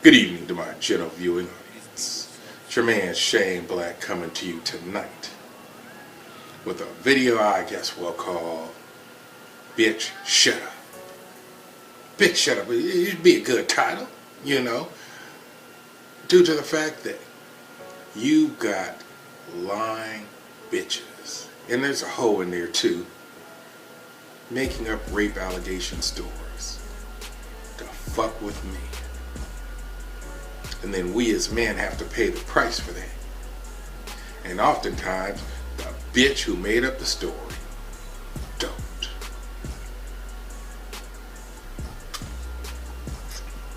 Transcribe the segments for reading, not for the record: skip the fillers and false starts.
Good evening to my general viewing audience. It's your man Shane Black coming to you tonight with a video I guess we'll call Bitch Shut Up. Bitch Shut Up. It'd be a good title, you know, due to the fact that you got lying bitches, and there's a hoe in there too, making up rape allegation stories to fuck with me. And then we as men have to pay the price for that. And oftentimes, the bitch who made up the story don't.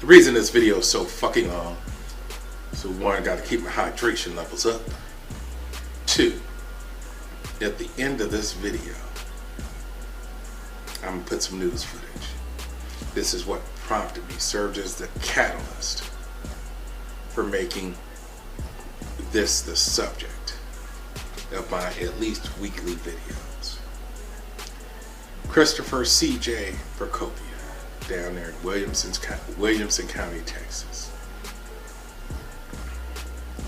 The reason this video is so fucking long, so one, I gotta keep my hydration levels up. Two, at the end of this video, I'm gonna put some news footage. This is what prompted me, served as the catalyst for making this the subject of my at least weekly videos. Christopher C.J. Precopia, down there in Williamson County, Texas.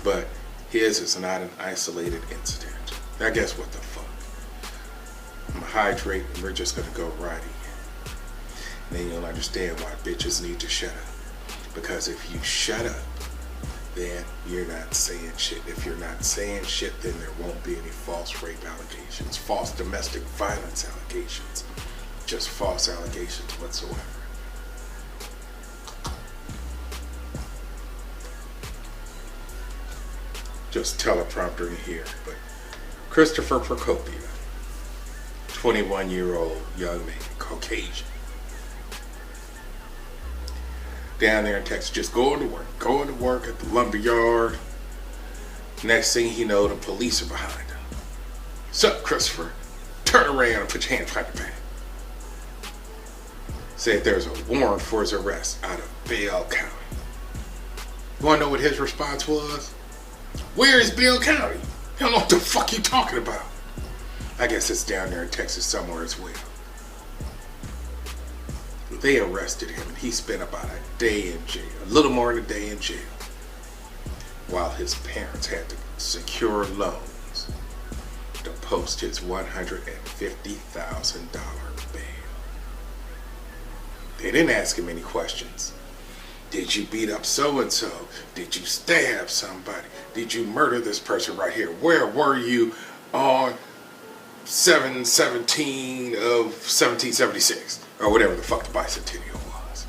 But his is not an isolated incident. Now guess what the fuck? I'm gonna hydrate and we're just gonna go right in. And then you'll understand why bitches need to shut up. Because if you shut up, then you're not saying shit. If you're not saying shit, then there won't be any false rape allegations, false domestic violence allegations, just false allegations whatsoever. Just teleprompter in here, but Christopher Precopia, 21-year-old young man, Caucasian, down there in Texas, just going to work at the lumber yard. Next thing he know, the police are behind him. Sup, Christopher? Turn around and put your hands behind your back. Said there's a warrant for his arrest out of Bell County. You wanna know what his response was? Where is Bell County? You don't know what the fuck you talking about. I guess it's down there in Texas somewhere as well. They arrested him and he spent about a day in jail, a little more than a day in jail, while his parents had to secure loans to post his $150,000 bail. They didn't ask him any questions. Did you beat up so-and-so? Did you stab somebody? Did you murder this person right here? Where were you on 7/17 of 1776? Or whatever the fuck the bicentennial was.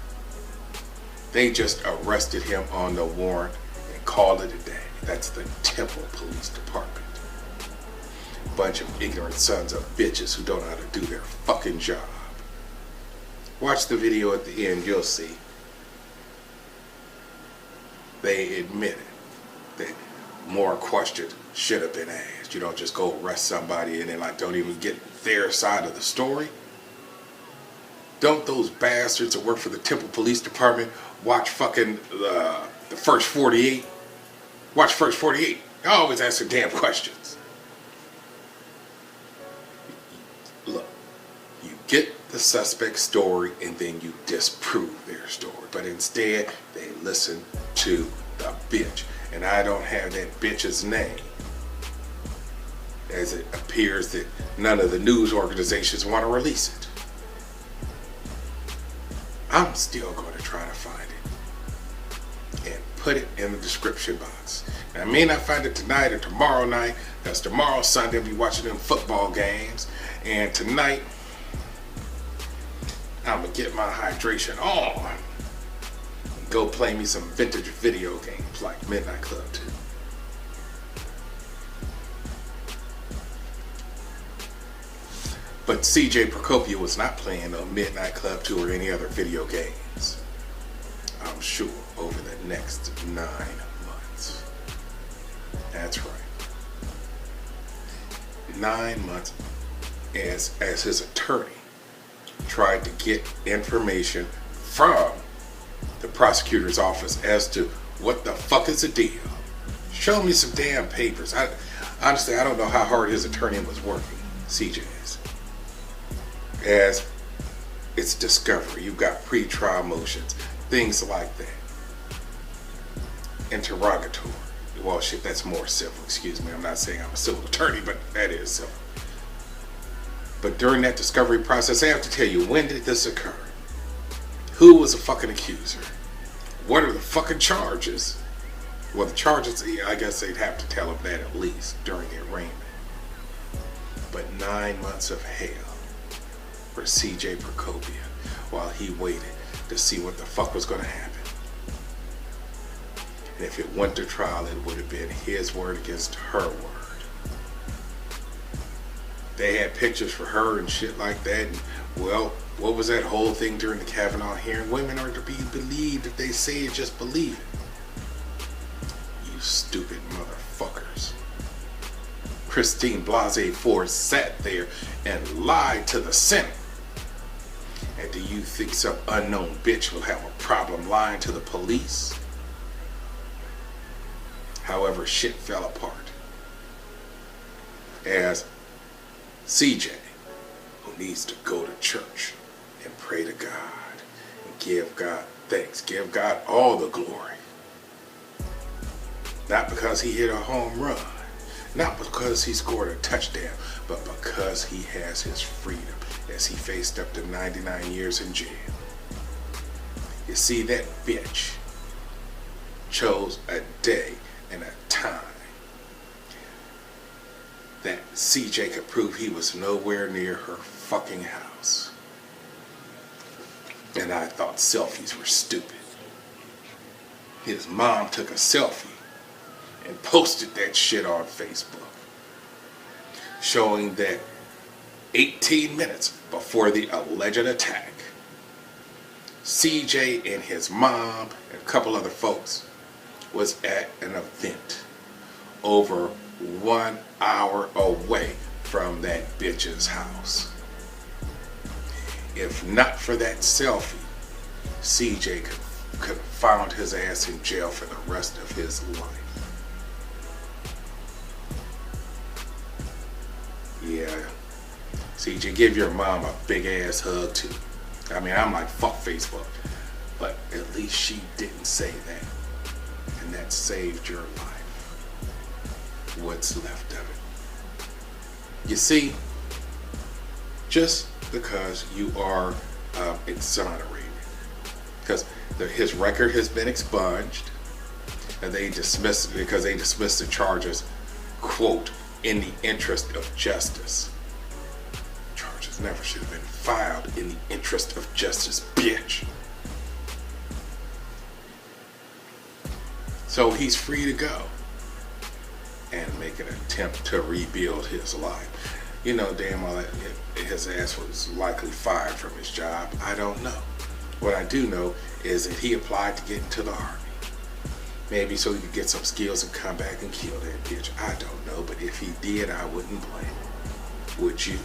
They just arrested him on the warrant and called it a day. That's the Temple Police Department. Bunch of ignorant sons of bitches who don't know how to do their fucking job. Watch the video at the end, you'll see. They admitted that more questions should have been asked. You don't just go arrest somebody and then don't even get their side of the story. Don't those bastards that work for the Temple Police Department watch fucking the First 48? Watch First 48. I always ask the damn questions. Look, you get the suspect's story and then you disprove their story. But instead, they listen to the bitch. And I don't have that bitch's name, as it appears that none of the news organizations want to release it. I'm still going to try to find it and put it in the description box. Now, I may not find it tonight or tomorrow night, because tomorrow Sunday I'll be watching them football games, and tonight I'm going to get my hydration on and go play me some vintage video games like Midnight Club 2. But CJ Precopia was not playing no Midnight Club 2 or any other video games, I'm sure, over the next 9 months. That's right. 9 months as his attorney tried to get information from the prosecutor's office as to what the fuck is the deal. Show me some damn papers. Honestly, I don't know how hard his attorney was working, CJ's. As it's discovery, you've got pre-trial motions, things like that. interrogatory. Well, shit, that's more civil. Excuse me. I'm not saying I'm a civil attorney, but that is civil. But during that discovery process, I have to tell you, when did this occur? Who was the fucking accuser? What are the fucking charges? Well, the charges, I guess they'd have to tell him that at least during the arraignment. But 9 months of hell for CJ Precopia while he waited to see what the fuck was going to happen. And if it went to trial, it would have been his word against her word. They had pictures for her and shit like that. And, well, what was that whole thing during the Kavanaugh hearing? Women are to be believed. If they say it, just believe it. You stupid motherfuckers. Christine Blasey Ford sat there and lied to the Senate. And do you think some unknown bitch will have a problem lying to the police? However, shit fell apart as CJ, who needs to go to church and pray to God and give God thanks, give God all the glory. Not because he hit a home run, not because he scored a touchdown, but because he has his freedom as he faced up to 99 years in jail. You see, that bitch chose a day and a time that CJ could prove he was nowhere near her fucking house. And I thought selfies were stupid. His mom took a selfie and posted that shit on Facebook, showing that 18 minutes before the alleged attack, CJ and his mom and a couple other folks was at an event over 1 hour away from that bitch's house. If not for that selfie, CJ could have found his ass in jail for the rest of his life. Yeah, CJ, give your mom a big ass hug too. I mean, I'm like, fuck Facebook, but at least she didn't say that. And that saved your life. What's left of it. You see, just because you are exonerated, because his record has been expunged, and they dismissed because they dismissed the charges, quote, in the interest of justice. Charges never should have been filed in the interest of justice, bitch. So he's free to go and make an attempt to rebuild his life. You know damn well that his ass was likely fired from his job. I don't know. What I do know is that he applied to get into the Army. Maybe so he could get some skills and come back and kill that bitch. I don't know, but if he did, I wouldn't blame him. Would you?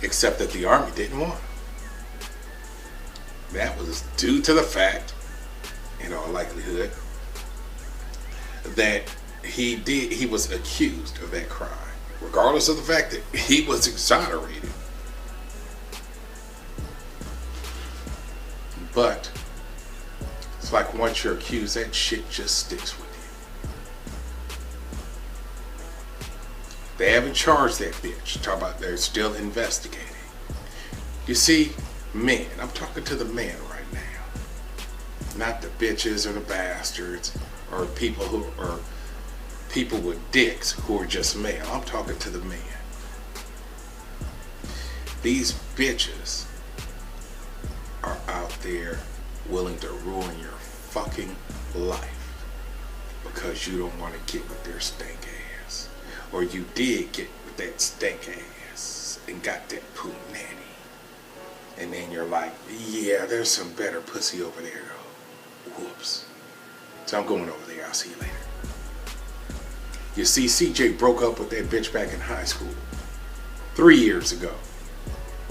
Except that the Army didn't want him. That was due to the fact, in all likelihood, that he was accused of that crime, regardless of the fact that he was exonerated. But it's like once you're accused, that shit just sticks with you. They haven't charged that bitch. Talk about they're still investigating. You see, men, I'm talking to the men right now, not the bitches or the bastards or people who are people with dicks who are just male. I'm talking to the men. These bitches are out there willing to ruin your fucking life because you don't want to get with their stank ass, or you did get with that stank ass and got that poo nanny. And then you're like, yeah, there's some better pussy over there though. Whoops. So I'm going over there. I'll see you later. You see, CJ broke up with that bitch back in high school 3 years ago.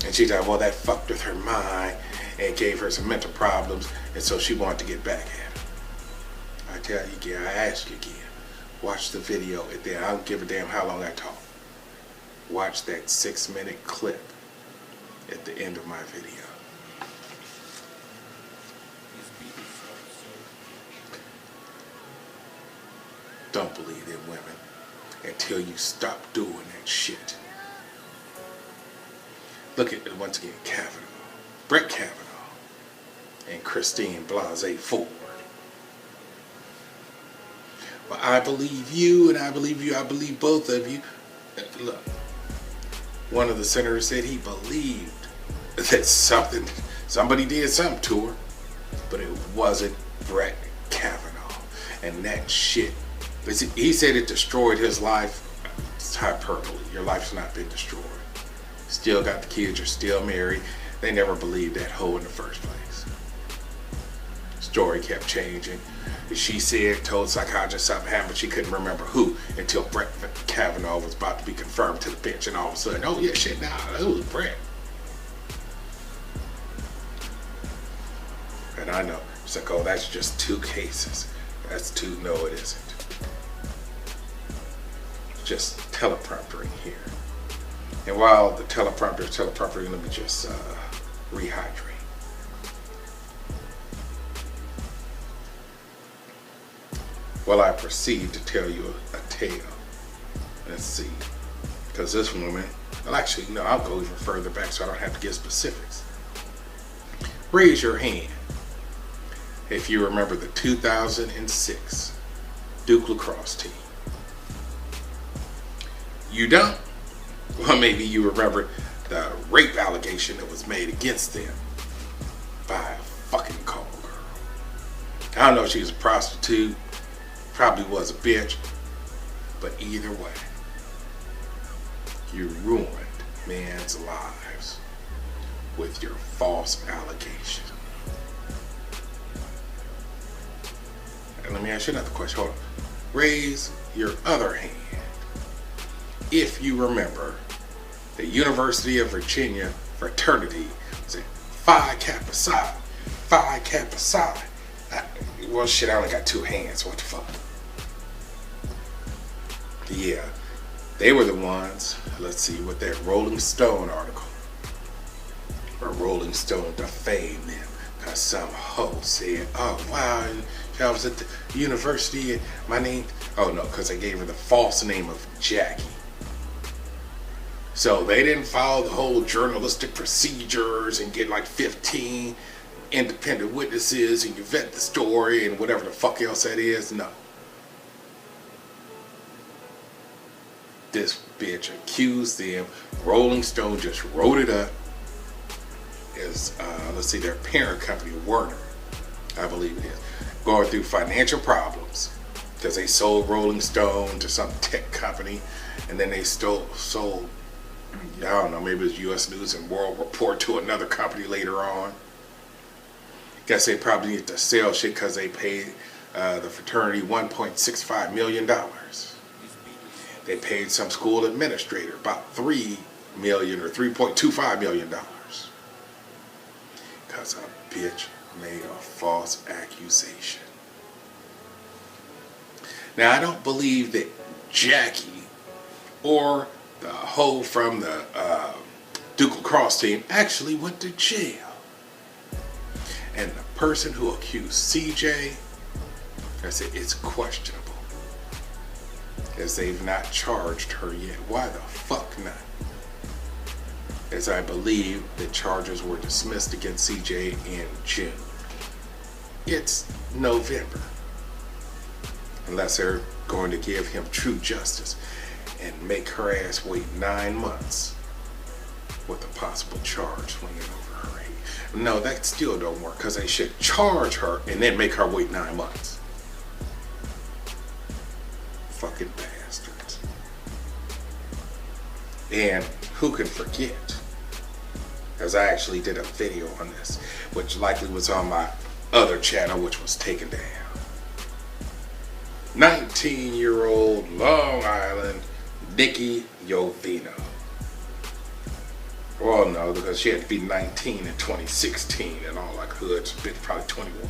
And she thought, well, that fucked with her mind and gave her some mental problems, and so she wanted to get back at him. I tell you again, I ask you again, watch the video, and then I don't give a damn how long I talk. Watch that 6-minute clip at the end of my video. don't believe in women until you stop doing that shit. Look at, once again, Kavanaugh, Brett Kavanaugh, and Christine Blasey Ford. Well, I believe you, and I believe you, I believe both of you. Look, one of the senators said he believed that somebody did something to her, but it wasn't Brett Kavanaugh. And that shit, he said it destroyed his life. It's hyperbole. Your life's not been destroyed. Still got the kids, you're still married. They never believed that hoe in the first place. Story kept changing. She said, told psychiatrist something happened, but she couldn't remember who until Brett Kavanaugh was about to be confirmed to the bench, and all of a sudden, oh yeah, shit, nah, it was Brett. And I know, it's like, oh, that's just 2 cases. That's 2, no it isn't. Just telepromptering here. And while the teleprompter is telepromptering, let me just rehydrate. Well, I proceed to tell you a tale. Let's see. Because this woman, well actually, no, I'll go even further back so I don't have to give specifics. Raise your hand if you remember the 2006 Duke lacrosse team. You don't? Well, maybe you remember the rape allegation that was made against them by a fucking call girl. I don't know if she was a prostitute, probably was a bitch, but either way, you ruined men's lives with your false allegation. And let me ask you another question. Hold on. Raise your other hand if you remember the University of Virginia fraternity was at Phi Kappa Psi. Phi Kappa Psi. Well, shit, I only got 2 hands. What the fuck? Yeah, they were the ones, let's see, with that Rolling Stone article. Or Rolling Stone defamed them. Because some hoe said, oh, wow, I was at the university and my name, oh no, because I gave her the false name of Jackie. So they didn't follow the whole journalistic procedures and get like 15 independent witnesses and you vet the story and whatever the fuck else that is. No. This bitch accused them. Rolling Stone just wrote it up as, let's see, their parent company, Warner, I believe it is, going through financial problems because they sold Rolling Stone to some tech company and then they sold, I don't know, maybe it was U.S. News and World Report to another company later on. Guess they probably need to sell shit because they paid the fraternity $1.65 million. They paid some school administrator about $3 million or $3.25 million. Because a bitch made a false accusation. Now, I don't believe that Jackie or the hoe from the Duke lacrosse team actually went to jail. And the person who accused CJ, I said it's questionable, as they've not charged her yet. Why the fuck not? As I believe the charges were dismissed against CJ in June. It's November. Unless they're going to give him true justice and make her ass wait 9 months with a possible charge swinging over her head. No, that still don't work because they should charge her and then make her wait 9 months. Fucking bastards. And who can forget, as I actually did a video on this, which likely was on my other channel, which was taken down. 19-year-old Long Island Nikki Jovino. Well, no, because she had to be 19 in 2016 and all likelihood, bitch probably 21.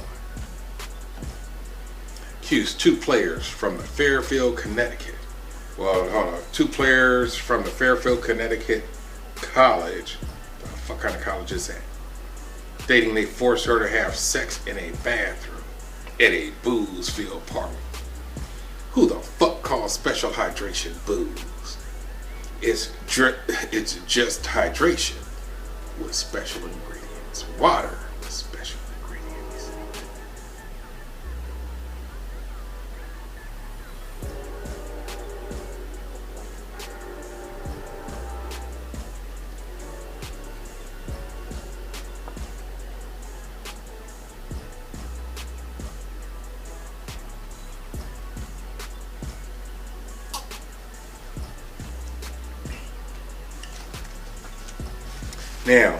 Accused 2 players from the Fairfield, Connecticut. Well, hold on. 2 players from the Fairfield, Connecticut college. What the fuck kind of college is that? Stating they forced her to have sex in a bathroom at a booze-filled party. Who the fuck calls special hydration booze? It's just hydration with special ingredients. Water with special ingredients. Now,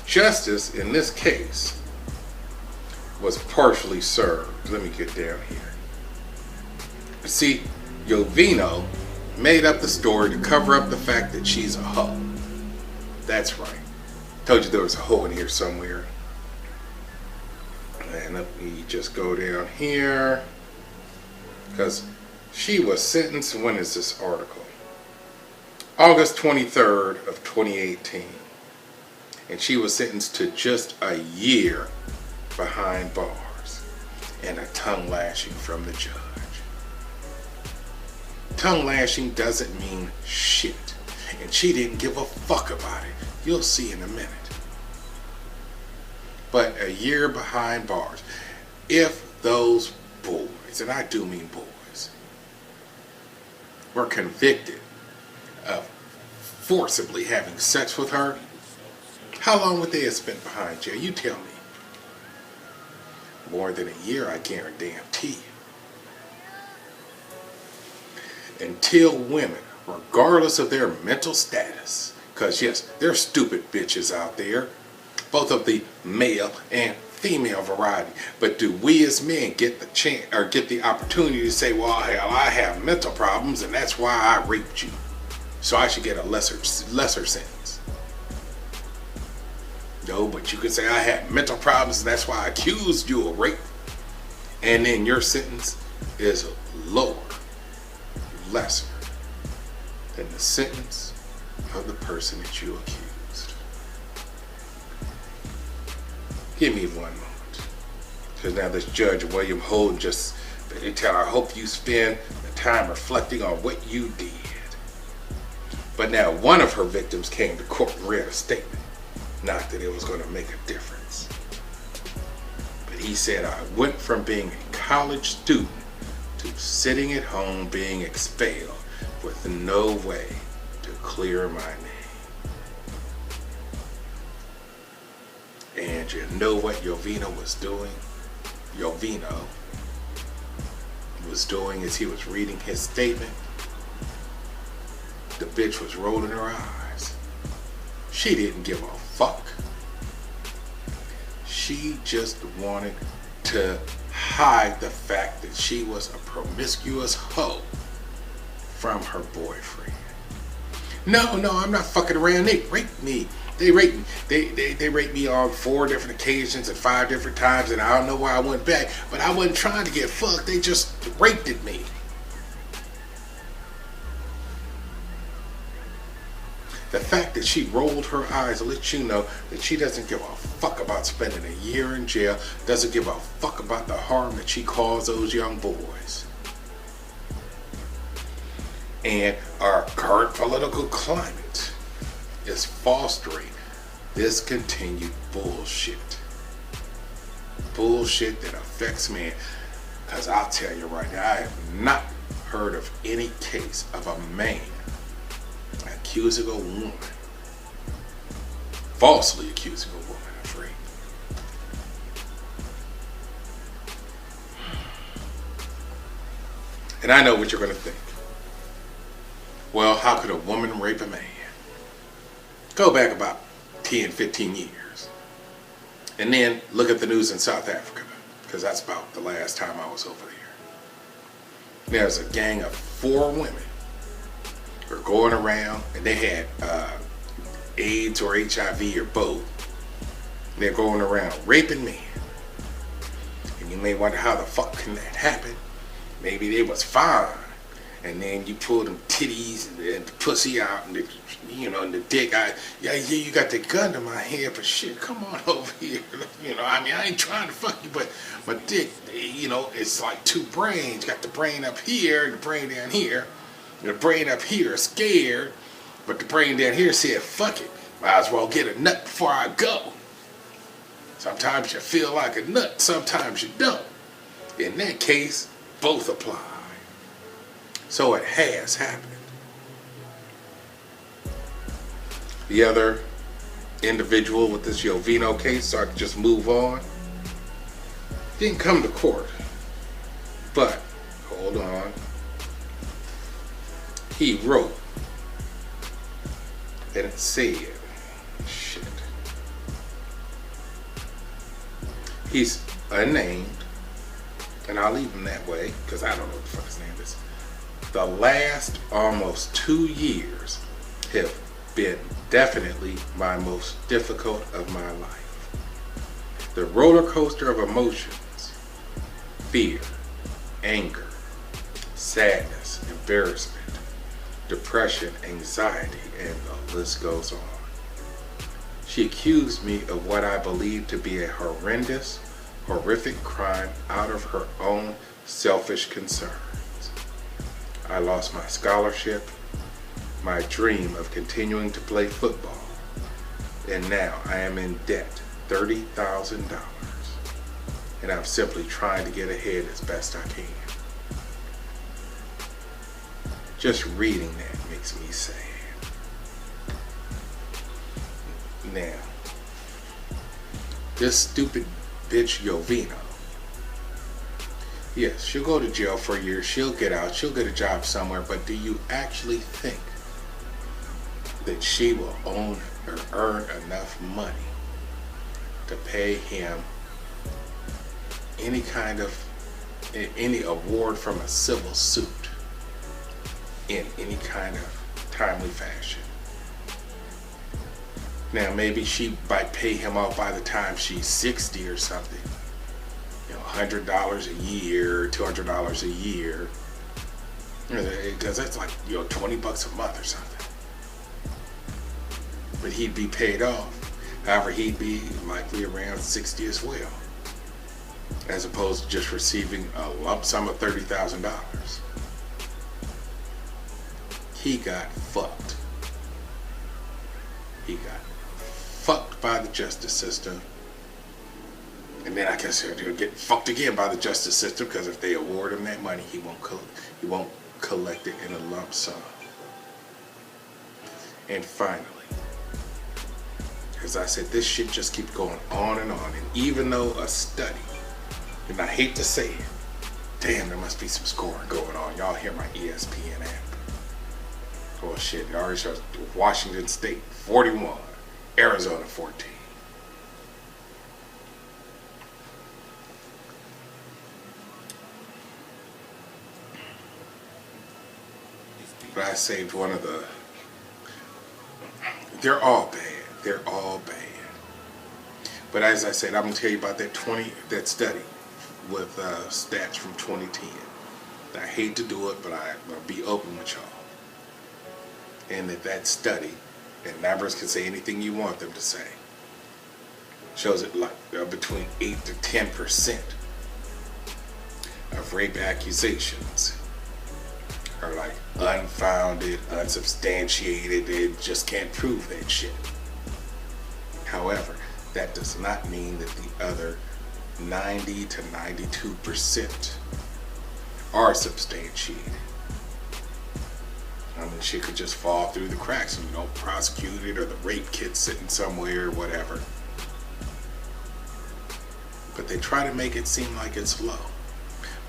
justice in this case was partially served. Let me get down here. See, Jovino made up the story to cover up the fact that she's a hoe. That's right. Told you there was a hoe in here somewhere. And let me just go down here. Because she was sentenced, when is this article? August 23rd of 2018. And she was sentenced to just a year behind bars and a tongue lashing from the judge. Tongue lashing doesn't mean shit. And she didn't give a fuck about it. You'll see in a minute. But a year behind bars. If those boys, and I do mean boys, were convicted of forcibly having sex with her, how long would they have spent behind jail? You tell me. More than a year, I guarantee you. Until women, regardless of their mental status, because yes, there's stupid bitches out there, both of the male and female variety, but do we as men get the chance or get the opportunity to say, well, hell, I have mental problems and that's why I raped you, so I should get a lesser sentence? No, but you could say I had mental problems and that's why I accused you of rape, and then your sentence is lower, lesser than the sentence of the person that you accused. Give me 1 moment. Because now this Judge William Holden just, they tell, I hope you spend the time reflecting on what you did. But now one of her victims came to court and read a statement. Not that it was going to make a difference. But he said, I went from being a college student to sitting at home being expelled with no way to clear my name. And you know what Jovino was doing? Jovino was doing as he was reading his statement. The bitch was rolling her eyes. She didn't give a fuck. She just wanted to hide the fact that she was a promiscuous hoe from her boyfriend. No, I'm not fucking around. They raped me. They raped me. They raped me on 4 different occasions and 5 different times, and I don't know why I went back, but I wasn't trying to get fucked. They just raped me. The fact that she rolled her eyes lets you know that she doesn't give a fuck about spending a year in jail, doesn't give a fuck about the harm that she caused those young boys. And our current political climate is fostering this continued bullshit. Bullshit that affects men. Because I'll tell you right now, I have not heard of any case of a man accusing a woman, falsely accusing a woman of rape. And I know what you're going to think. Well, how could a woman rape a man? Go back about 10, 15 years. And then look at the news in South Africa, because that's about the last time I was over there. There's a gang of 4 women who are going around, and they had AIDS or HIV or both. They're going around raping men. And you may wonder how the fuck can that happen? Maybe they was fine and then you pull them titties and the pussy out and the, and the dick. Yeah, you got the gun to my head, but shit, come on over here. I mean, I ain't trying to fuck you, but my dick, it's like two brains. You got the brain up here, the brain down here. The brain up here is scared, but the brain down here said, fuck it. Might as well get a nut before I go. Sometimes you feel like a nut, sometimes you don't. In that case, both apply. So it has happened. The other individual with this Jovino case, so I can just move on, didn't come to court. But, hold on, he wrote, and it said, shit, he's unnamed, and I'll leave him that way, because I don't know what the fuck his name is. The last almost 2 years have been definitely my most difficult of my life. The roller coaster of emotions, fear, anger, sadness, embarrassment, depression, anxiety, and the list goes on. She accused me of what I believe to be a horrific crime out of her own selfish concerns. I lost my scholarship, my dream of continuing to play football, and now I am in debt, $30,000, and I'm simply trying to get ahead as best I can. Just reading that makes me sad. Now, this stupid bitch Jovino, yes, she'll go to jail for a year, she'll get out, she'll get a job somewhere, but do you actually think that she will own or earn enough money to pay him any award from a civil suit in any kind of timely fashion? Now, maybe she might pay him off by the time she's 60 or something. $100 a year, $200 a year. Because that's like, $20 a month or something. But he'd be paid off. However, he'd be likely around 60 as well. As opposed to just receiving a lump sum of $30,000. He got fucked. He got fucked by the justice system, and then I guess he'll get fucked again by the justice system, because if they award him that money, he won't collect it in a lump sum. And finally, as I said, this shit just keeps going on, and even though a study, and I hate to say it, damn, there must be some scoring going on. Y'all hear my ESPN app? Oh shit, it already shows Washington State 41. Arizona 14. But I saved one of the... They're all bad. They're all bad. But as I said, I'm going to tell you about that study with stats from 2010. I hate to do it, but I'm going to be open with y'all. And that study, and numbers can say anything you want them to say, shows it like between 8 to 10% of rape accusations are like unfounded, unsubstantiated. They just can't prove that shit. However, that does not mean that the other 90 to 92% are substantiated. I mean, shit could just fall through the cracks and prosecuted, or the rape kit sitting somewhere or whatever. But they try to make it seem like it's low.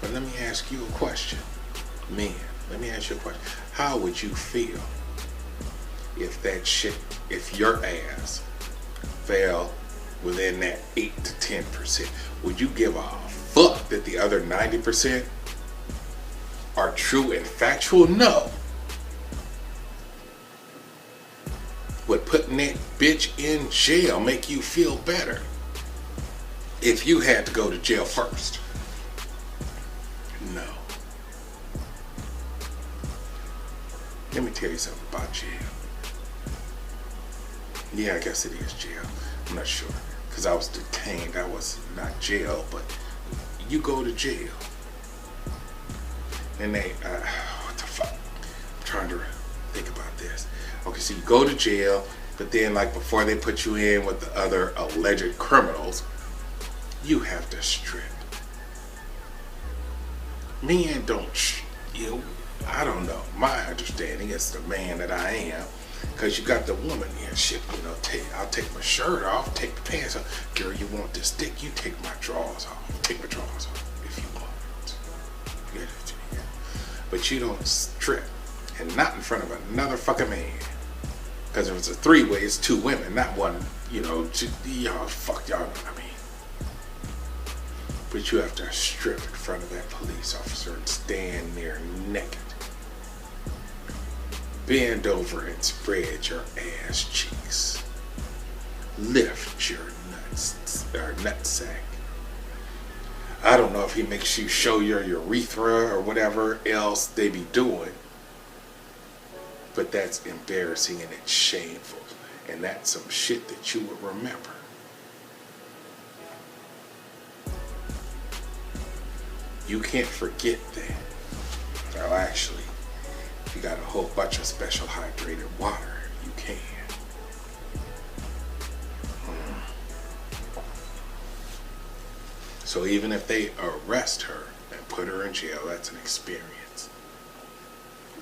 But let me ask you a question. Men, let me ask you a question. How would you feel if your ass fell within that 8 to 10%? Would you give a fuck that the other 90% are true and factual? No. Would putting that bitch in jail make you feel better if you had to go to jail first? No. Let me tell you something about jail. Yeah, I guess it is jail. I'm not sure. Because I was detained. I was not jail, but you go to jail. And they, what the fuck? I'm trying to think about this. Okay, so you go to jail, but then like before they put you in with the other alleged criminals, you have to strip. Men don't, I don't know. My understanding is the man that I am, because you got the woman here, shit, I'll take my shirt off, take the pants off. Girl, you want this dick, you take my drawers off. Take my drawers off if you want. Yeah. But you don't strip, and not in front of another fucking man. Because if it's a three-way, it's two women, not one, y'all, fuck, y'all know what I mean. But you have to strip in front of that police officer and stand there naked. Bend over and spread your ass cheeks. Lift your nutsack. I don't know if he makes you show your urethra or whatever else they be doing. But that's embarrassing and it's shameful. And that's some shit that you would remember. You can't forget that. Well, actually, if you got a whole bunch of special hydrated water, you can. So even if they arrest her and put her in jail, that's an experience.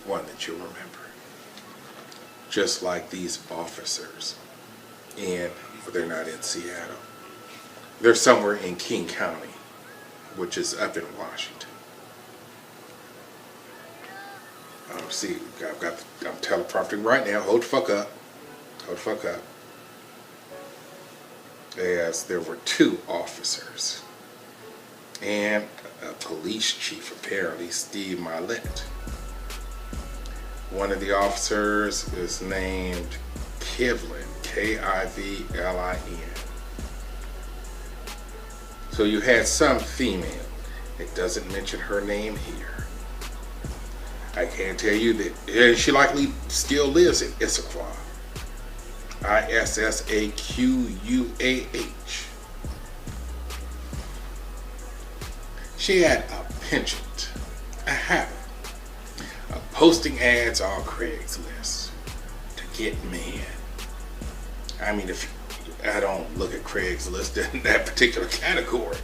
One that you'll remember. Just like these officers, and they're not in Seattle. They're somewhere in King County, which is up in Washington. See, I'm teleprompting right now. Hold the fuck up. Hold the fuck up. As there were two officers and a police chief, apparently, Steve Mylett. One of the officers is named Kivlin, K-I-V-L-I-N. So you had some female. It doesn't mention her name here. I can tell you that she likely still lives in Issaquah. Issaquah. She had a penchant, a habit, of posting ads on Craigslist to get men. I mean, I don't look at Craigslist in that particular category.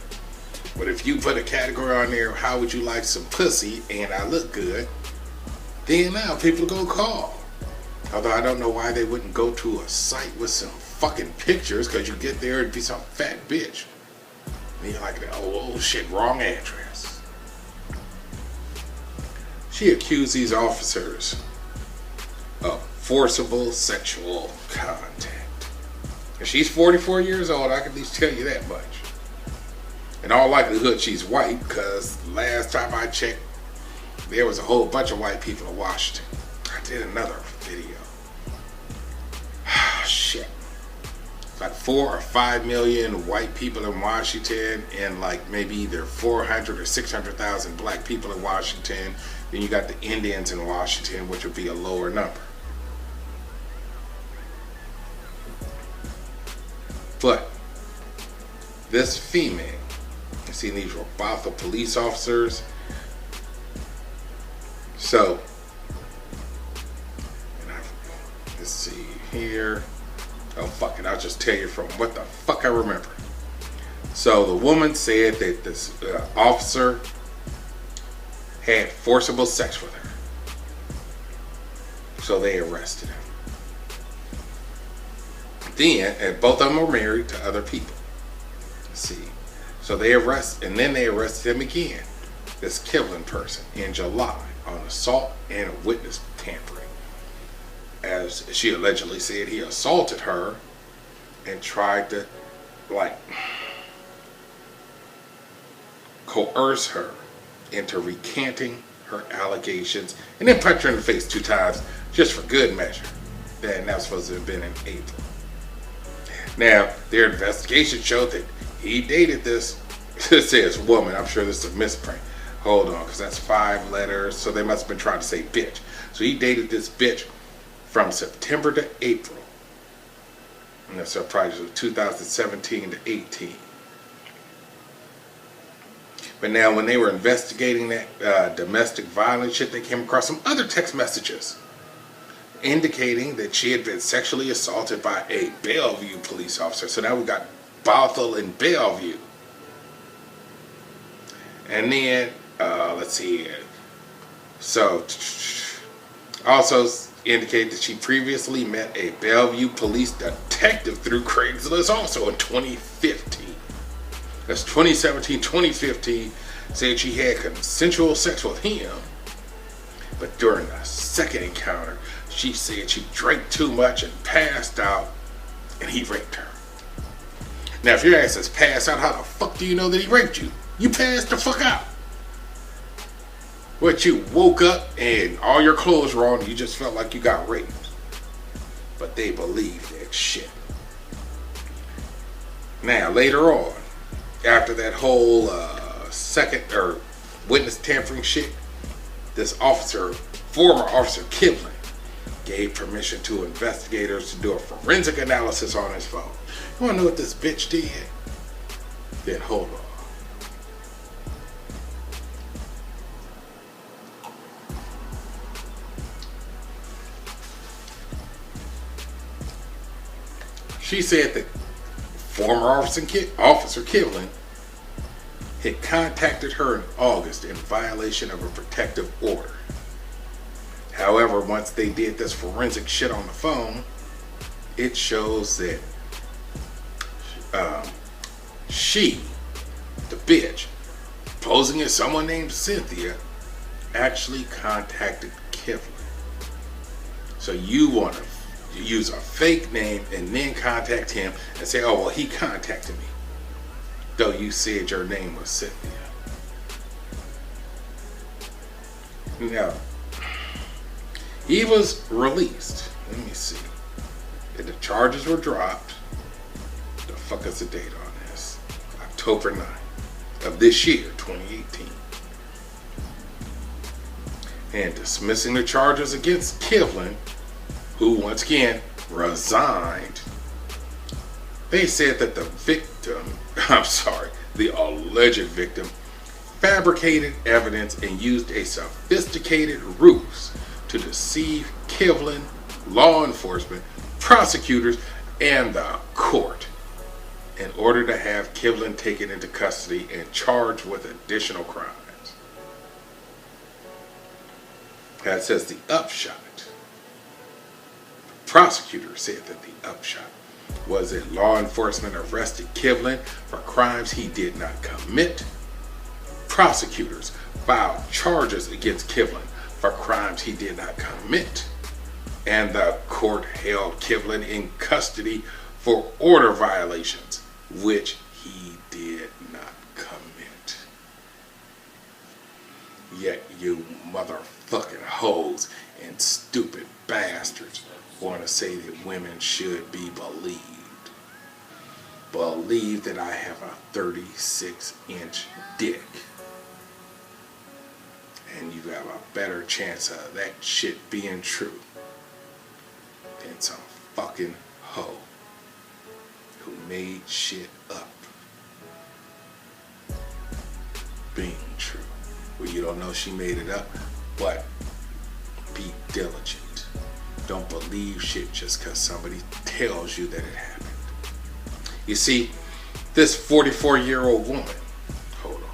But if you put a category on there, how would you like some pussy and I look good, then now people are going to call. Although I don't know why they wouldn't go to a site with some fucking pictures, because you get there and be some fat bitch. And you're like, oh shit, wrong address. She accused these officers of forcible sexual contact. And she's 44 years old, I can at least tell you that much. In all likelihood, she's white, because last time I checked, there was a whole bunch of white people in Washington. I did another video. Shit. Like 4 or 5 million white people in Washington, and like maybe either 400 or 600,000 black people in Washington. Then you got the Indians in Washington, which would be a lower number. But this female, you see these were both the police officers. So, let's see here. Oh, fuck it. I'll just tell you from what the fuck I remember. So, the woman said that this officer had forcible sex with her. So, they arrested him. Then, and both of them were married to other people. Let's see. So, they arrested him again, this Kivlin person, in July on assault and witness tampering. As she allegedly said, he assaulted her and tried to, coerce her into recanting her allegations, and then punched her in the face 2 times just for good measure. And that was supposed to have been in April. Now, their investigation showed that he dated this, it says woman, I'm sure this is a misprint, Hold on, because that's 5 letters. So they must have been trying to say bitch. So he dated this bitch from September to April. And that's probably 2017 to 18. But now when they were investigating that domestic violence shit, they came across some other text messages indicating that she had been sexually assaulted by a Bellevue police officer. So now we got Bothell and Bellevue. And then, let's see here. So, also indicate that she previously met a Bellevue police detective through Craigslist also in 2015. That's 2017, 2015, said she had consensual sex with him. But during the second encounter, she said she drank too much and passed out, and he raped her. Now, if your ass is passed out, how the fuck do you know that he raped you? You passed the fuck out. What, you woke up and all your clothes were on and you just felt like you got raped. But they believe that shit. Now, later on, after that whole second or witness tampering shit, this officer, former officer Kivlin, gave permission to investigators to do a forensic analysis on his phone. You wanna know what this bitch did? Then hold on. She said that former Officer Kivlin had contacted her in August in violation of a protective order. However, once they did this forensic shit on the phone, it shows that she, the bitch, posing as someone named Cynthia, actually contacted Kivlin. So you want to use a fake name and then contact him and say, oh, well, he contacted me, though you said your name was Cynthia. Now, he was released. Let me see. And the charges were dropped. The fuck is the date on this? October 9th of this year, 2018. And dismissing the charges against Kivlin, who once again resigned. They said that the alleged victim, fabricated evidence and used a sophisticated ruse to deceive Kivlin, law enforcement, prosecutors, and the court in order to have Kivlin taken into custody and charged with additional crimes. That says the upshot. Prosecutors said that the upshot was that law enforcement arrested Kivlin for crimes he did not commit. Prosecutors filed charges against Kivlin for crimes he did not commit. And the court held Kivlin in custody for order violations, which he did not commit. Yet you motherfucking hoes and stupid bastards want to say that women should be believed. Believe that I have a 36-inch dick. And you have a better chance of that shit being true than some fucking hoe who made shit up being true. Well, you don't know she made it up, but be diligent. Don't believe shit just because somebody tells you that it happened. You see, this 44-year-old woman, hold on.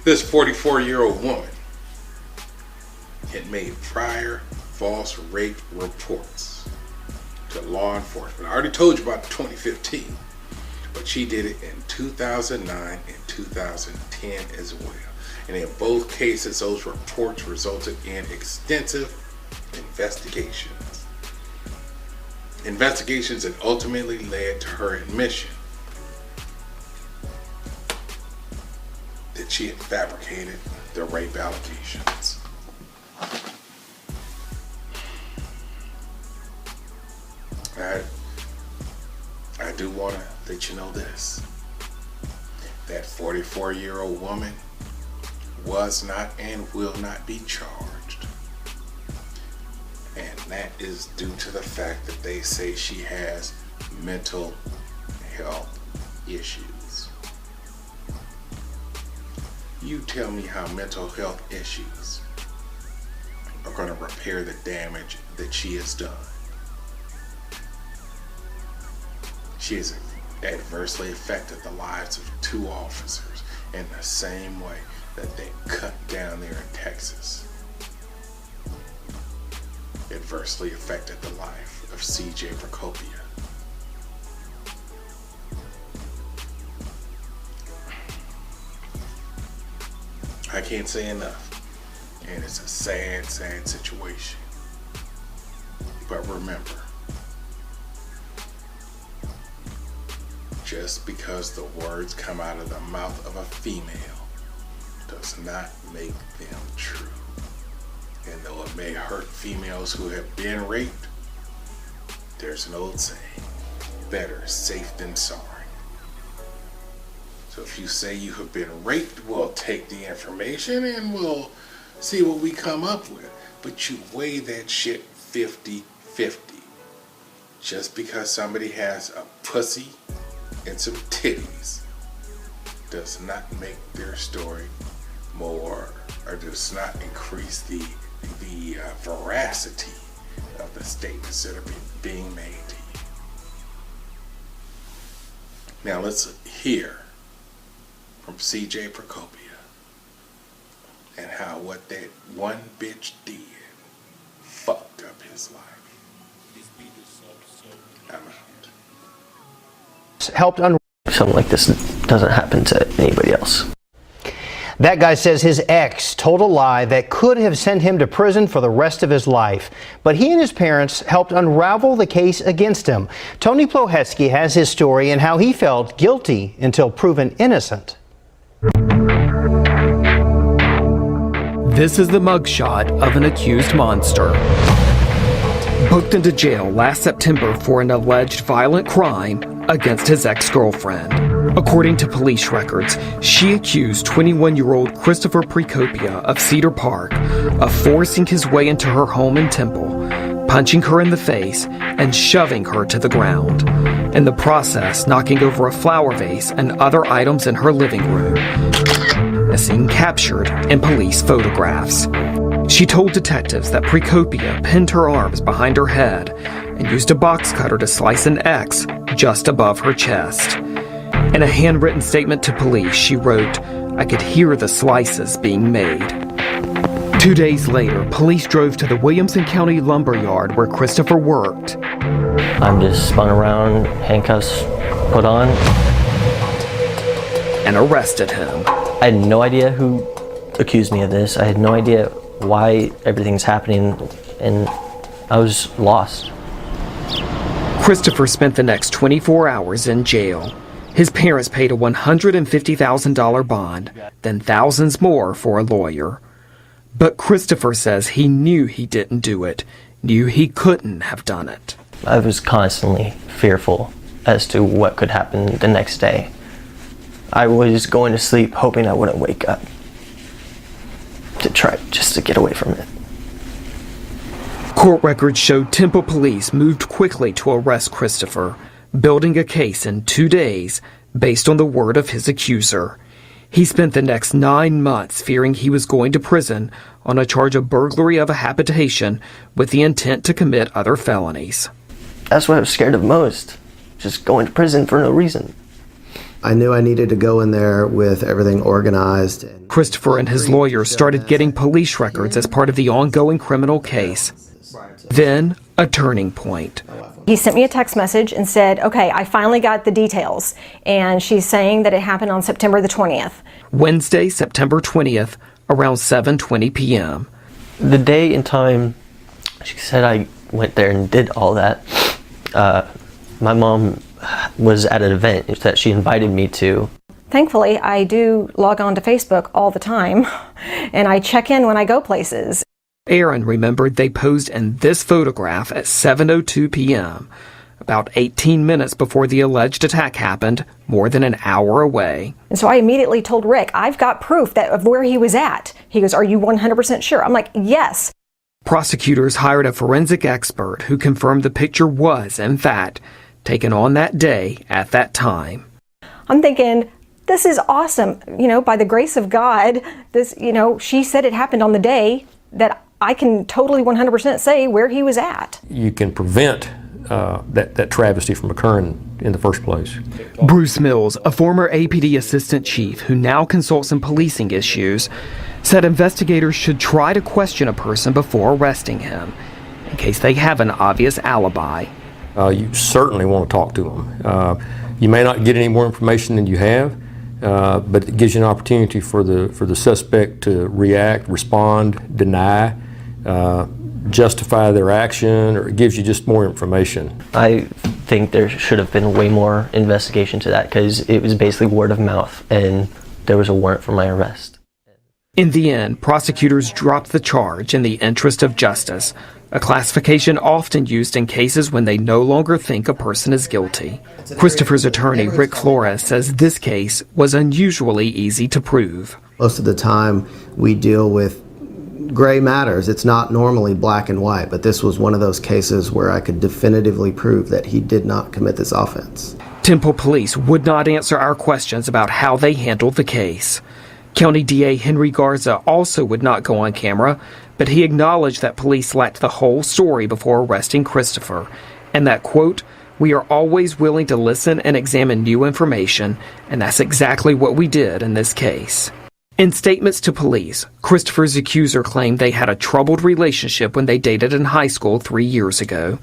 This 44-year-old woman had made prior false rape reports to law enforcement. I already told you about 2015, but she did it in 2009 and 2010 as well. And in both cases, those reports resulted in extensive investigations. Investigations that ultimately led to her admission that she had fabricated the rape allegations. I do want to let you know this. that 44-year-old woman was not and will not be charged. And that is due to the fact that they say she has mental health issues. You tell me how mental health issues are going to repair the damage that she has done. She has adversely affected the lives of 2 officers in the same way that they cut down there in Texas. Adversely affected the life of CJ Precopia. I can't say enough. And it's a sad, sad situation. But remember, just because the words come out of the mouth of a female does not make them true. And though it may hurt females who have been raped, there's an old saying, better safe than sorry. So if you say you have been raped, we'll take the information and we'll see what we come up with. But you weigh that shit 50-50. Just because somebody has a pussy and some titties does not make their story more, or does not increase the veracity of the statements that are being made to you. Now let's hear from CJ Precopia and how what that one bitch did fucked up his life. I'm out. Helped something like this doesn't happen to anybody else. That guy says his ex told a lie that could have sent him to prison for the rest of his life. But he and his parents helped unravel the case against him. Tony Plohetsky has his story and how he felt guilty until proven innocent. This is the mugshot of an accused monster. Booked into jail last September for an alleged violent crime against his ex-girlfriend. According to police records, she accused 21-year-old Christopher Precopia of Cedar Park of forcing his way into her home in Temple, punching her in the face, and shoving her to the ground. In the process, knocking over a flower vase and other items in her living room. A scene captured in police photographs. She told detectives that Precopia pinned her arms behind her head and used a box cutter to slice an X just above her chest. In a handwritten statement to police, she wrote, "I could hear the slices being made." 2 days later, police drove to the Williamson County lumber yard where Christopher worked. I'm just spun around, handcuffs put on. And arrested him. I had no idea who accused me of this. I had no idea why everything's happening, and I was lost. Christopher spent the next 24 hours in jail. His parents paid a $150,000 bond, then thousands more for a lawyer. But Christopher says he knew he didn't do it, knew he couldn't have done it. I was constantly fearful as to what could happen the next day. I was going to sleep hoping I wouldn't wake up, to try just to get away from it. Court records showed Temple police moved quickly to arrest Christopher, building a case in 2 days based on the word of his accuser. He spent the next 9 months fearing he was going to prison on a charge of burglary of a habitation with the intent to commit other felonies. That's what I was scared of most, just going to prison for no reason. I knew I needed to go in there with everything organized. Christopher and his lawyer started getting police records as part of the ongoing criminal case. Then, a turning point. He sent me a text message and said, okay, I finally got the details. And she's saying that it happened on September the 20th. Wednesday, September 20th, around 7:20 p.m. The day and time she said I went there and did all that, my mom was at an event that she invited me to. Thankfully, I do log on to Facebook all the time, and I check in when I go places. Aaron remembered they posed in this photograph at 7:02 p.m., about 18 minutes before the alleged attack happened, more than an hour away. And so I immediately told Rick, I've got proof of where he was at. He goes, are you 100% sure? I'm like, yes. Prosecutors hired a forensic expert who confirmed the picture was, in fact, taken on that day at that time. I'm thinking, this is awesome. By the grace of God, she said it happened on the day that I can totally 100% say where he was at. You can prevent that travesty from occurring in the first place. Bruce Mills, a former APD assistant chief who now consults in policing issues, said investigators should try to question a person before arresting him, in case they have an obvious alibi. You certainly want to talk to them. You may not get any more information than you have, but it gives you an opportunity for the suspect to react, respond, deny, justify their action, or it gives you just more information. I think there should have been way more investigation to that, because it was basically word of mouth and there was a warrant for my arrest. In the end, prosecutors dropped the charge in the interest of justice, a classification often used in cases when they no longer think a person is guilty. Christopher's attorney, Rick Flores, says this case was unusually easy to prove. Most of the time we deal with gray matters. It's not normally black and white, but this was one of those cases where I could definitively prove that he did not commit this offense. Temple Police would not answer our questions about how they handled the case. County DA Henry Garza also would not go on camera, but he acknowledged that police lacked the whole story before arresting Christopher, and that, quote, "We are always willing to listen and examine new information, and that's exactly what we did in this case." In statements to police, Christopher's accuser claimed they had a troubled relationship when they dated in high school 3 years ago.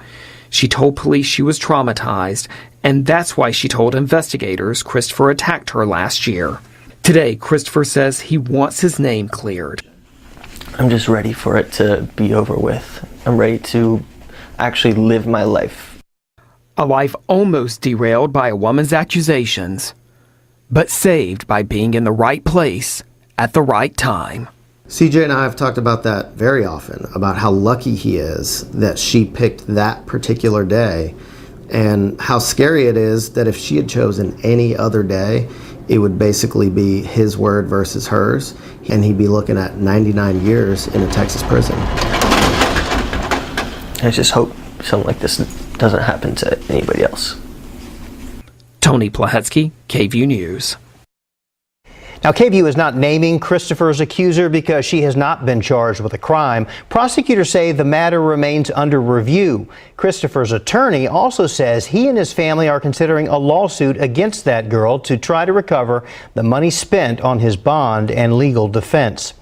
She told police she was traumatized, and that's why she told investigators Christopher attacked her last year. Today, Christopher says he wants his name cleared. I'm just ready for it to be over with. I'm ready to actually live my life. A life almost derailed by a woman's accusations, but saved by being in the right place at the right time. CJ and I have talked about that very often, about how lucky he is that she picked that particular day, and how scary it is that if she had chosen any other day, it would basically be his word versus hers, and he'd be looking at 99 years in a Texas prison. I just hope something like this doesn't happen to anybody else. Tony Plahetsky, KVUE News. Now, KVUE is not naming Christopher's accuser because she has not been charged with a crime. Prosecutors say the matter remains under review. Christopher's attorney also says he and his family are considering a lawsuit against that girl to try to recover the money spent on his bond and legal defense.